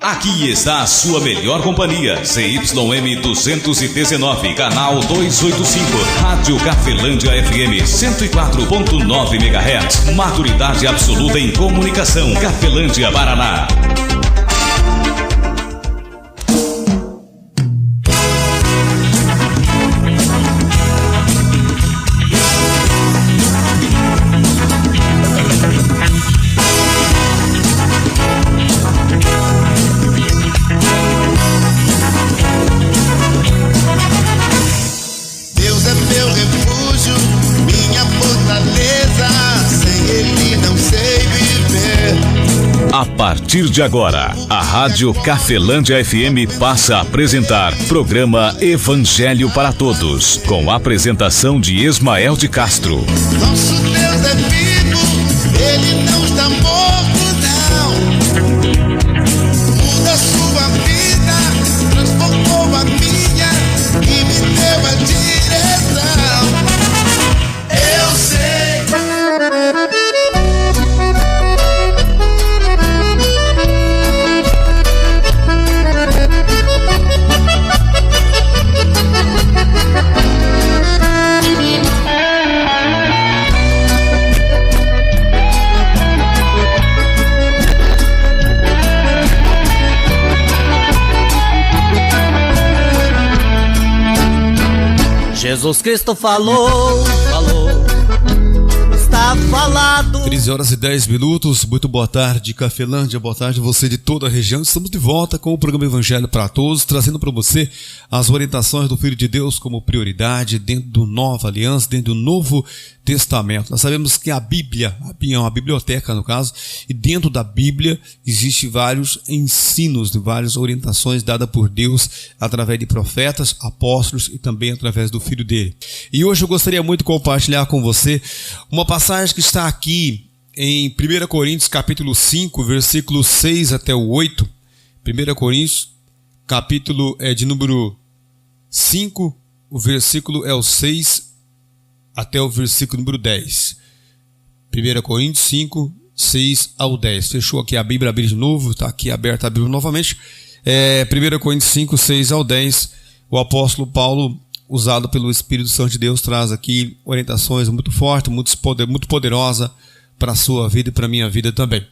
Aqui está a sua melhor companhia, ZYM 219, canal 285, Rádio Cafelândia FM 104.9 MHz, maturidade absoluta em comunicação, Cafelândia, Paraná. A partir de agora, a Rádio Cafelândia FM passa a apresentar programa Evangelho para Todos, com a apresentação de Ismael de Castro. Nosso Deus é vivo, Ele não está morto, não. Muda sua vida, transformou a minha e me deu a direção. Eu sei. Jesus Cristo falou, está falado. 13h10, muito boa tarde, Cafelândia, boa tarde você de toda a região. Estamos de volta com o programa Evangelho para Todos, trazendo para você as orientações do Filho de Deus como prioridade dentro do Nova Aliança, dentro do Novo Testamento. Nós sabemos que a Bíblia é uma biblioteca, no caso, e dentro da Bíblia existem vários ensinos, várias orientações dadas por Deus através de profetas, apóstolos e também através do Filho dele. E hoje eu gostaria muito de compartilhar com você uma passagem que está aqui em 1 Coríntios capítulo 5, versículos 6 até o 8. 1 Coríntios, capítulo de número 5, o versículo é o 6 até o versículo número 10. 1 Coríntios 5, 6 ao 10. Fechou aqui a Bíblia, abrir de novo, está aqui aberta a Bíblia novamente. 1 Coríntios 5, 6 ao 10. O apóstolo Paulo, usado pelo Espírito Santo de Deus, traz aqui orientações muito fortes, muito poderosas para a sua vida e para a minha vida também.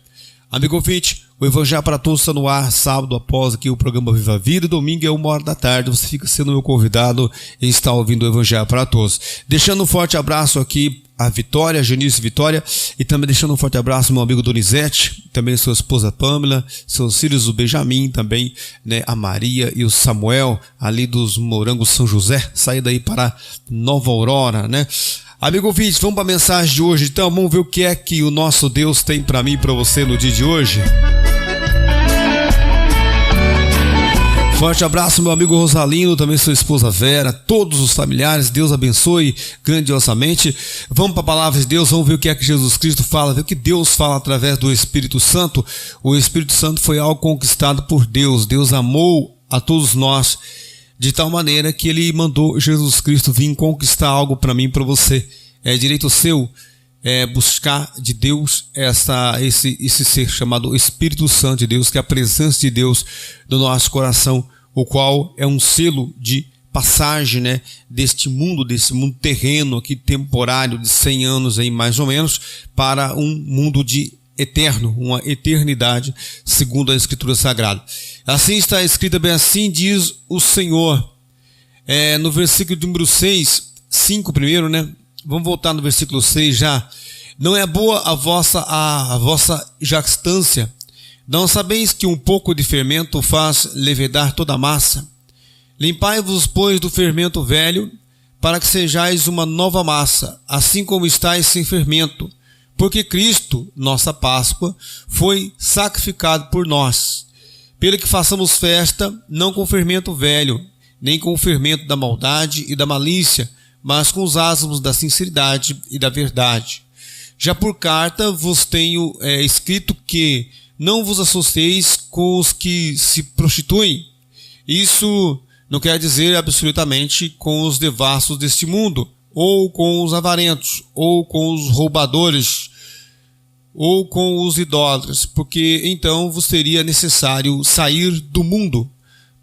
Amigo ouvinte, o Evangelho para Todos está no ar, sábado após aqui o programa Viva a Vida, domingo é 1h você fica sendo meu convidado e está ouvindo o Evangelho para Todos. Deixando um forte abraço aqui a Vitória, a Genice Vitória, e também deixando um forte abraço ao meu amigo Donizete, também sua esposa Pamela, seus filhos o Benjamin, também né, a Maria e o Samuel, ali dos Morangos São José, saída aí para Nova Aurora, né? Amigo ouvinte, vamos para a mensagem de hoje. Então vamos ver o que é que o nosso Deus tem para mim e para você no dia de hoje. Forte abraço meu amigo Rosalino, também sua esposa Vera, todos os familiares, Deus abençoe grandiosamente. Vamos para a palavra de Deus, vamos ver o que é que Jesus Cristo fala, ver o que Deus fala através do Espírito Santo. O Espírito Santo foi algo conquistado por Deus, Deus amou a todos nós de tal maneira que ele mandou Jesus Cristo vir conquistar algo para mim e para você. É direito seu buscar de Deus esse ser chamado Espírito Santo de Deus, que é a presença de Deus no nosso coração, o qual é um selo de passagem, né, desse mundo terreno aqui, temporário, de 100 anos aí mais ou menos, para um mundo de eterno, uma eternidade, segundo a Escritura Sagrada. Assim está escrita, bem assim diz o Senhor. No versículo número 5 primeiro, né? Vamos voltar no versículo 6 já. Não é boa a vossa jactância. Não sabeis que um pouco de fermento faz levedar toda a massa? Limpai-vos, pois, do fermento velho, para que sejais uma nova massa, assim como estáis sem fermento. Porque Cristo, nossa Páscoa, foi sacrificado por nós. Pelo que façamos festa, não com fermento velho, nem com o fermento da maldade e da malícia, mas com os asmos da sinceridade e da verdade. Já por carta vos tenho escrito que não vos associeis com os que se prostituem. Isso não quer dizer absolutamente com os devassos deste mundo, ou com os avarentos, ou com os roubadores, ou com os idólatras, porque então vos seria necessário sair do mundo.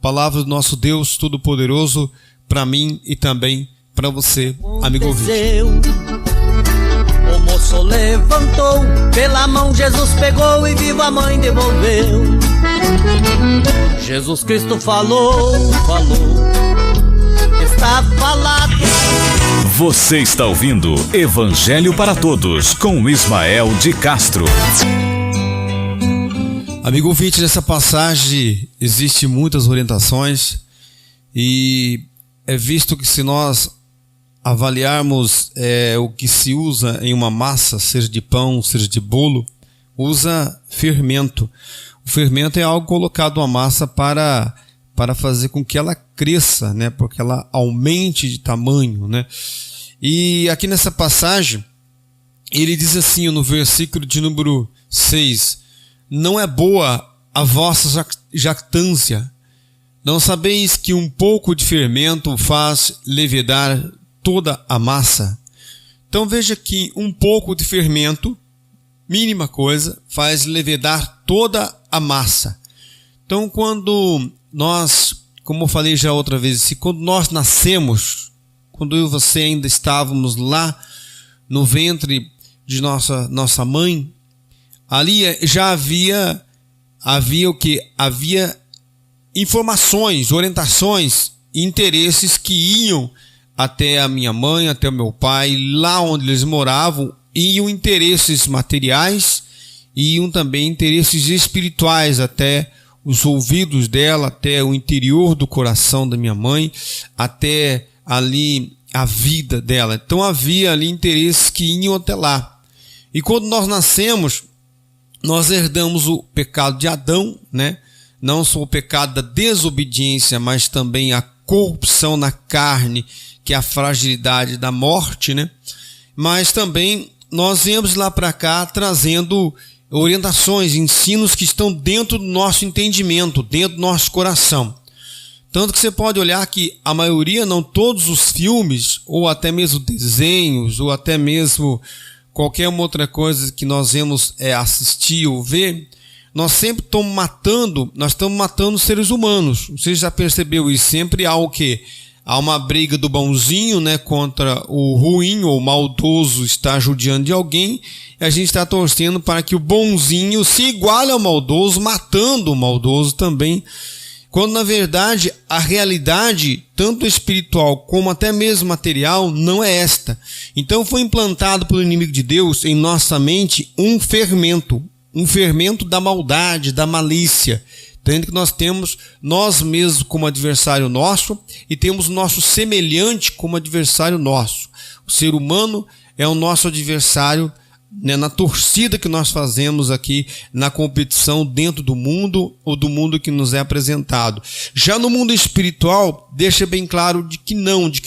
Palavra do nosso Deus Todo-Poderoso para mim e também para você, amigo ouvinte. O moço levantou, pela mão Jesus pegou e viva a mãe devolveu. Jesus Cristo falou, está falado. Você está ouvindo Evangelho para Todos com Ismael de Castro. Amigo ouvinte, nessa passagem existem muitas orientações e é visto que se nós avaliarmos o que se usa em uma massa, seja de pão, seja de bolo, usa fermento. O fermento é algo colocado na massa para fazer com que ela cresça, né? Porque ela aumente de tamanho, né? E aqui nessa passagem, ele diz assim no versículo de número 6: não é boa a vossa jactância. Não sabeis que um pouco de fermento faz levedar toda a massa? Então veja que um pouco de fermento, mínima coisa, faz levedar toda a massa. Então quando nós, como eu falei já outra vez, quando nós nascemos, quando eu e você ainda estávamos lá no ventre de nossa mãe, ali já havia o que? Havia informações, orientações, interesses que iam até a minha mãe, até o meu pai, lá onde eles moravam, iam interesses materiais, iam também interesses espirituais, até os ouvidos dela, até o interior do coração da minha mãe, até ali a vida dela. Então havia ali interesses que iam até lá. E quando nós nascemos, nós herdamos o pecado de Adão, né? Não só o pecado da desobediência, mas também a corrupção na carne, que é a fragilidade da morte, né? Mas também nós viemos lá para cá trazendo orientações, ensinos que estão dentro do nosso entendimento, dentro do nosso coração. Tanto que você pode olhar que a maioria, não todos os filmes, ou até mesmo desenhos, ou até mesmo qualquer outra coisa que nós vamos assistir ou ver, nós sempre estamos matando seres humanos. Você já percebeu isso? Sempre há o quê? Há uma briga do bonzinho, né, contra o ruim ou maldoso está judiando de alguém, e a gente está torcendo para que o bonzinho se iguale ao maldoso, matando o maldoso também, quando na verdade a realidade, tanto espiritual como até mesmo material, não é esta. Então foi implantado pelo inimigo de Deus em nossa mente um fermento da maldade, da malícia, tendo que nós temos nós mesmos como adversário nosso e temos o nosso semelhante como adversário nosso. O ser humano é o nosso adversário, né, na torcida que nós fazemos aqui na competição dentro do mundo ou do mundo que nos é apresentado. Já no mundo espiritual, deixa bem claro de que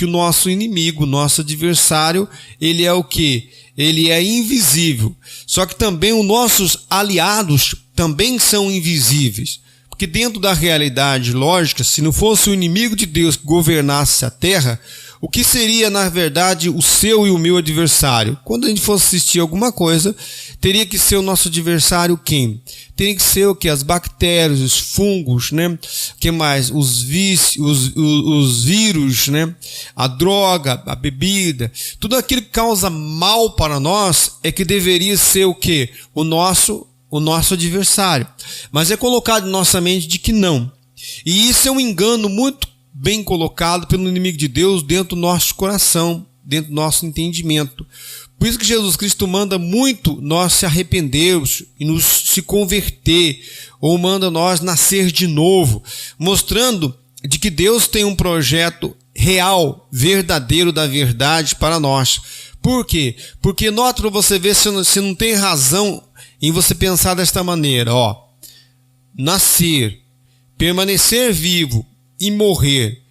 o nosso inimigo, nosso adversário, ele é o quê? Ele é invisível. Só que também os nossos aliados também são invisíveis. Porque dentro da realidade lógica, se não fosse o inimigo de Deus que governasse a terra, o que seria, na verdade, o seu e o meu adversário? Quando a gente fosse assistir alguma coisa, teria que ser o nosso adversário quem? Teria que ser o que? As bactérias, os fungos, né? O que mais? Os vícios, os vírus, né? A droga, a bebida. Tudo aquilo que causa mal para nós é que deveria ser o quê? O nosso adversário. Mas é colocado em nossa mente de que não. E isso é um engano muito bem colocado pelo inimigo de Deus dentro do nosso coração, dentro do nosso entendimento. Por isso que Jesus Cristo manda muito nós se arrependermos e nos se converter, ou manda nós nascer de novo, mostrando de que Deus tem um projeto real, verdadeiro da verdade para nós. Por quê? Porque nota para você ver se não tem razão em você pensar desta maneira, nascer, permanecer vivo e morrer,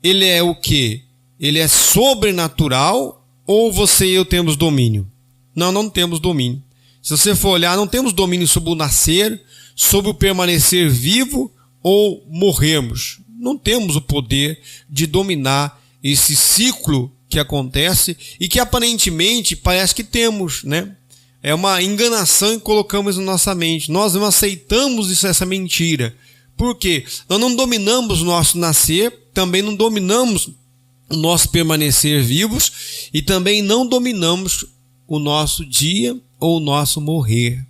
ele é o quê? Ele é sobrenatural ou você e eu temos domínio? Não temos domínio. Se você for olhar, não temos domínio sobre o nascer, sobre o permanecer vivo ou morrermos. Não temos o poder de dominar esse ciclo que acontece e que aparentemente parece que temos, né? é uma enganação que colocamos na nossa mente. Nós não aceitamos essa mentira. Por quê? Nós não dominamos o nosso nascer, também não dominamos o nosso permanecer vivos e também não dominamos o nosso dia ou o nosso morrer.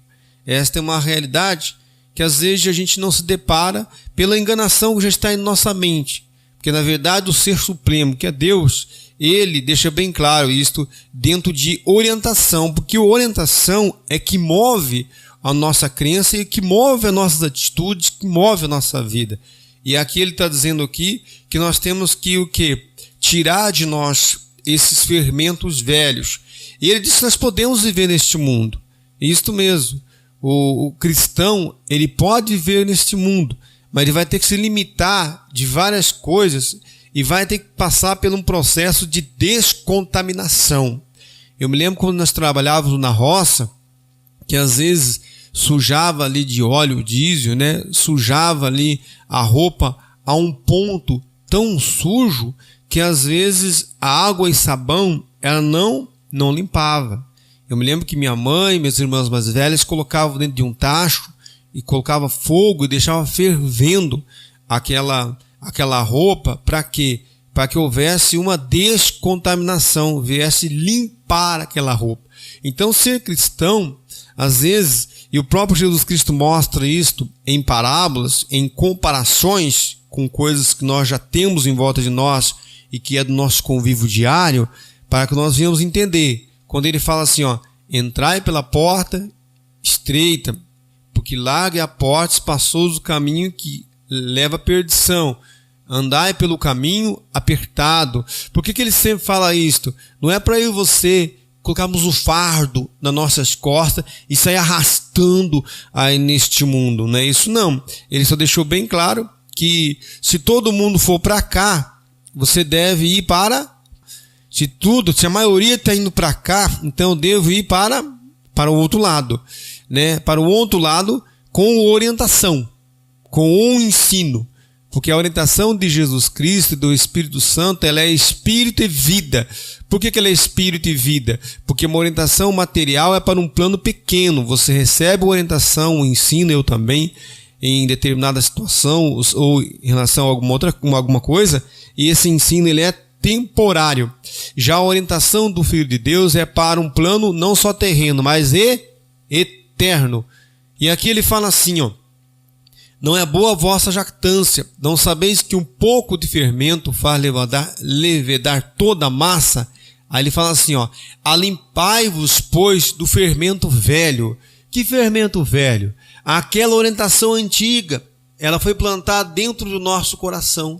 Esta é uma realidade que às vezes a gente não se depara pela enganação que já está em nossa mente. Porque na verdade o Ser Supremo, que é Deus, ele deixa bem claro isto dentro de orientação, porque orientação é que move a nossa crença e que move as nossas atitudes, que move a nossa vida. E aqui ele está dizendo aqui que nós temos que o quê? Tirar de nós esses fermentos velhos. E ele diz que nós podemos viver neste mundo. Isto mesmo. O cristão, ele pode viver neste mundo, mas ele vai ter que se limitar de várias coisas e vai ter que passar por um processo de descontaminação. Eu me lembro quando nós trabalhávamos na roça, que às vezes sujava ali de óleo diesel, né? Sujava ali a roupa a um ponto tão sujo que às vezes a água e sabão ela não limpava. Eu me lembro que minha mãe e meus irmãos mais velhos colocavam dentro de um tacho e colocava fogo e deixava fervendo aquela roupa. Para quê? Para que houvesse uma descontaminação, viesse limpar aquela roupa. Então ser cristão, às vezes, e o próprio Jesus Cristo mostra isto em parábolas, em comparações com coisas que nós já temos em volta de nós e que é do nosso convívio diário, para que nós venhamos entender. Quando ele fala assim, entrai pela porta estreita, porque larga é a porta, espaçoso o caminho que leva à perdição. Andai pelo caminho apertado. Por que ele sempre fala isto? Não é para eu e você colocarmos o fardo nas nossas costas e sair arrastando aí neste mundo. Não é isso não. Ele só deixou bem claro que se todo mundo for para cá, você deve ir para... Se a maioria está indo para cá, então eu devo ir para o outro lado, né? Para o outro lado com orientação, com o ensino. Porque a orientação de Jesus Cristo e do Espírito Santo, ela é espírito e vida. Por que ela é espírito e vida? Porque uma orientação material é para um plano pequeno. Você recebe orientação, o ensino, eu também, em determinada situação ou em relação a alguma coisa, e esse ensino ele é temporário. Já a orientação do Filho de Deus é para um plano não só terreno, mas eterno. E aqui ele fala assim, não é boa a vossa jactância, não sabeis que um pouco de fermento faz levedar toda a massa? Aí ele fala assim, alimpai-vos, pois, do fermento velho. Que fermento velho? Aquela orientação antiga, ela foi plantada dentro do nosso coração.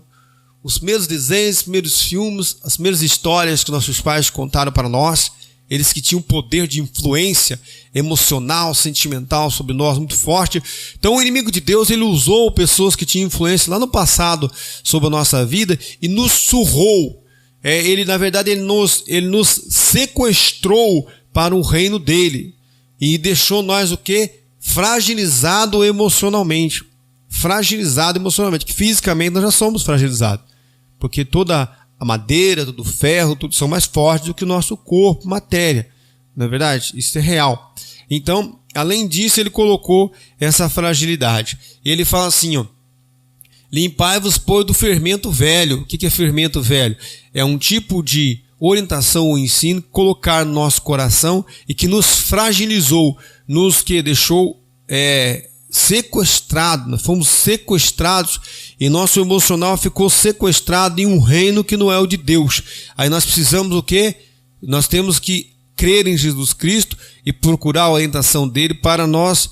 Os primeiros desenhos, os primeiros filmes, as primeiras histórias que nossos pais contaram para nós, eles que tinham poder de influência emocional, sentimental sobre nós muito forte. Então o inimigo de Deus, ele usou pessoas que tinham influência lá no passado sobre a nossa vida e nos surrou. Na verdade, ele nos sequestrou para o reino dele e deixou nós o quê? Fragilizado emocionalmente. Fragilizado emocionalmente, que fisicamente nós já somos fragilizados. Porque toda a madeira, todo o ferro, tudo são mais fortes do que o nosso corpo, matéria. Não é verdade? Isso é real. Então, além disso, ele colocou essa fragilidade. E ele fala assim, limpai-vos, pois, do fermento velho. O que é fermento velho? É um tipo de orientação ou ensino que colocar no nosso coração e que nos fragilizou, nos que deixou sequestrado, nós fomos sequestrados e nosso emocional ficou sequestrado em um reino que não é o de Deus. Aí nós precisamos o quê? Nós temos que crer em Jesus Cristo e procurar a orientação dele para nós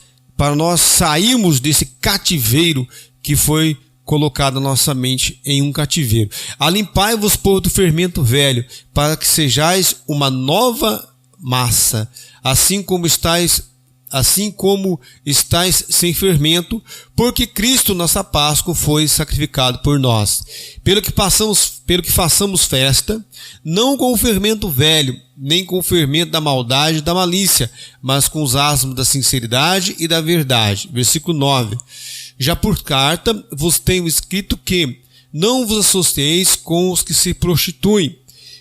sairmos desse cativeiro que foi colocado na nossa mente em um cativeiro. Alimpai-vos, pois, do fermento velho, para que sejais uma nova massa, assim como estáis sem fermento, porque Cristo, nossa Páscoa, foi sacrificado por nós. Pelo que façamos festa, não com o fermento velho, nem com o fermento da maldade e da malícia, mas com os asmos da sinceridade e da verdade. Versículo 9. Já por carta vos tenho escrito que não vos associeis com os que se prostituem.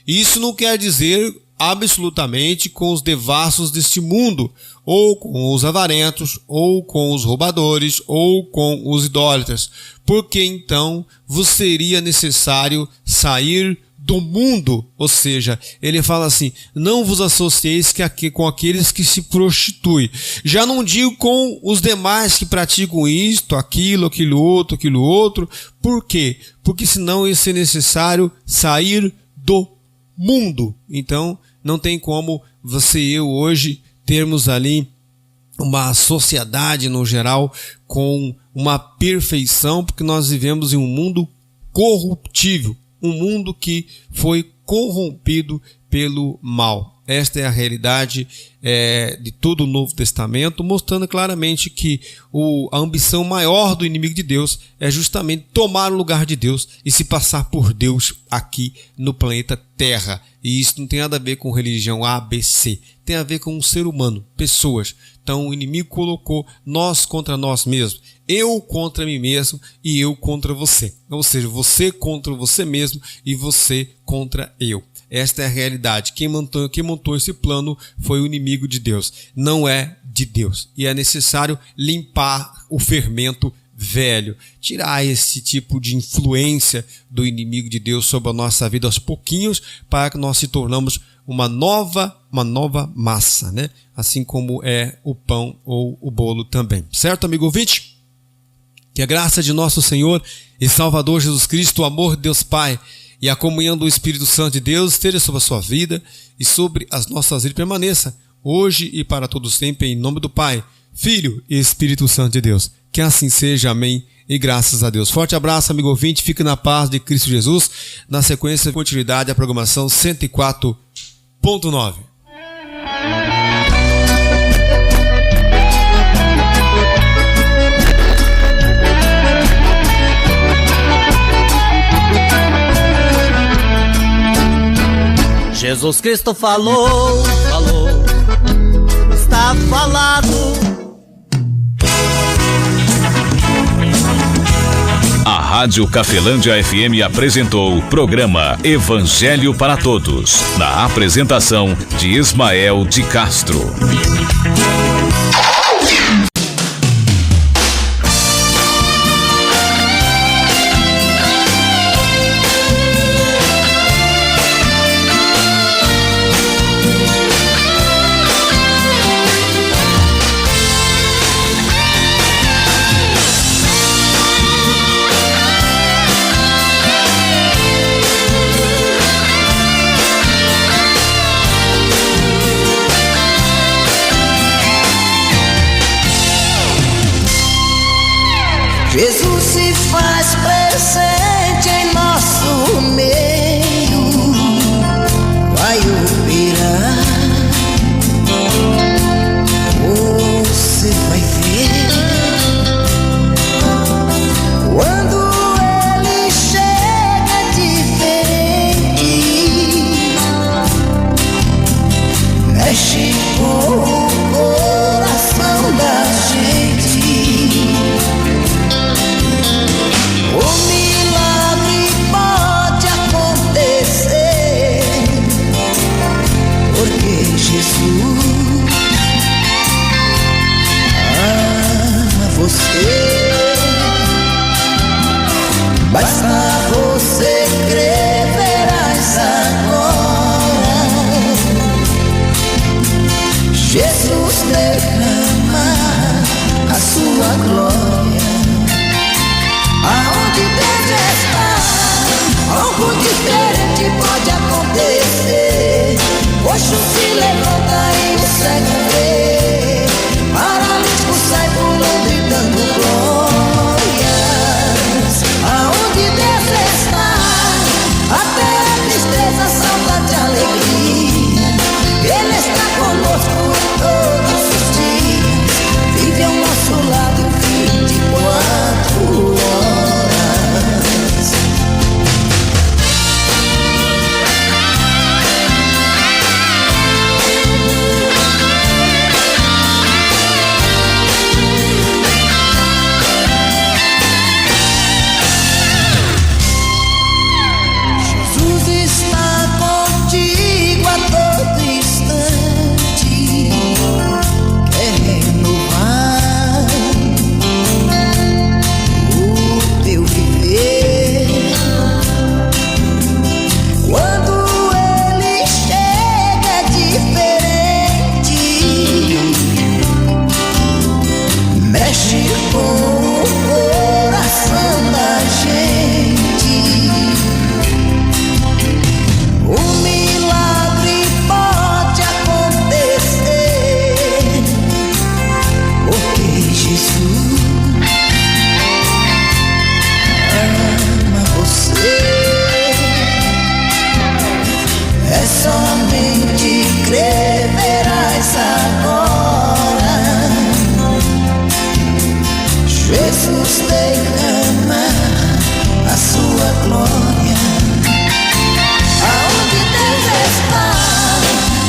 Isso não quer dizer absolutamente com os devassos deste mundo, ou com os avarentos, ou com os roubadores, ou com os idólatras, porque então vos seria necessário sair do mundo. Ou seja, ele fala assim: não vos associeis com aqueles que se prostituem. Já não digo com os demais que praticam isto, aquilo outro. Por quê? Porque senão ia ser necessário sair do mundo. Então não tem como você e eu hoje termos ali uma sociedade no geral com uma perfeição, porque nós vivemos em um mundo corruptível, um mundo que foi corrompido pelo mal. Esta é a realidade de todo o Novo Testamento, mostrando claramente que a ambição maior do inimigo de Deus é justamente tomar o lugar de Deus e se passar por Deus aqui no planeta Terra. E isso não tem nada a ver com religião A, B, C. Tem a ver com um ser humano, pessoas. Então o inimigo colocou nós contra nós mesmos. Eu contra mim mesmo e eu contra você. Ou seja, você contra você mesmo e você contra eu. Esta é a realidade. Quem montou esse plano foi o inimigo de Deus. Não é de Deus. E é necessário limpar o fermento velho. Tirar esse tipo de influência do inimigo de Deus sobre a nossa vida aos pouquinhos, para que nós se tornamos uma nova massa, né? Assim como é o pão ou o bolo também. Certo, amigo ouvinte? Que a graça de nosso Senhor e Salvador Jesus Cristo, o amor de Deus Pai e a comunhão do Espírito Santo de Deus esteja sobre a sua vida e sobre as nossas vidas, permaneça hoje e para todo sempre, em nome do Pai, Filho e Espírito Santo de Deus. Que assim seja, amém, e graças a Deus. Forte abraço, amigo ouvinte, fique na paz de Cristo Jesus. Na sequência, continuidade à programação 104.9. Jesus Cristo falou, está falado. A Rádio Cafelândia FM apresentou o programa Evangelho para Todos, na apresentação de Ismael de Castro. Jesus se faz presente em nosso meio, vai operar. Você vai ver quando ele chega diferente, mexe com o coração da gente. O derramar a sua glória. Aonde Deus está,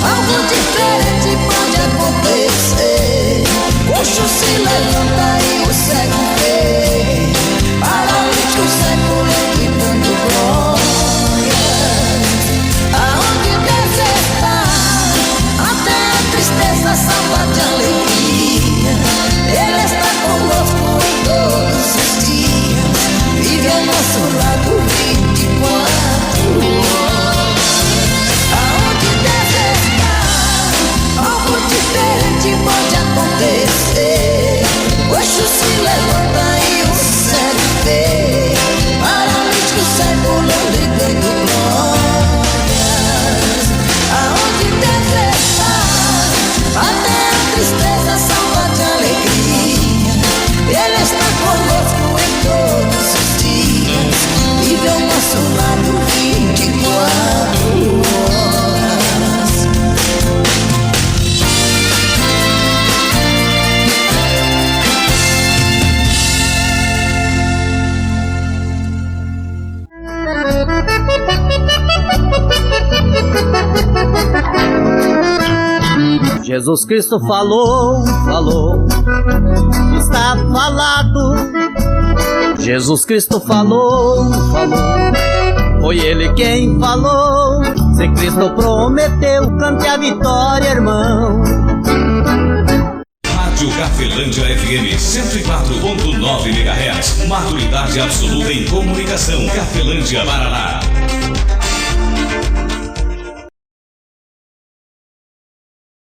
algo diferente pode acontecer. Coxo se levanta e o cego vê, paralítico sai pulando e dando glória. Aonde Deus está, até a tristeza salva de alegria. Ele está conosco em todos os dias, vive ao nosso lado 24 horas. Aonde Deus está, algo diferente pode acontecer. O eixo se levanta e o cego vê, paralítico sai pulando e dando glórias. Aonde Deus está, até a tristeza salva de alegria. Ele está conosco em todos os dias, vive ao nosso lado 24 horas. Jesus Cristo falou, está falado. Jesus Cristo falou, foi Ele quem falou. Se Cristo prometeu, cante a vitória, irmão. Rádio Cafelândia FM 104.9 MHz. Maturidade absoluta em comunicação. Cafelândia, Paraná.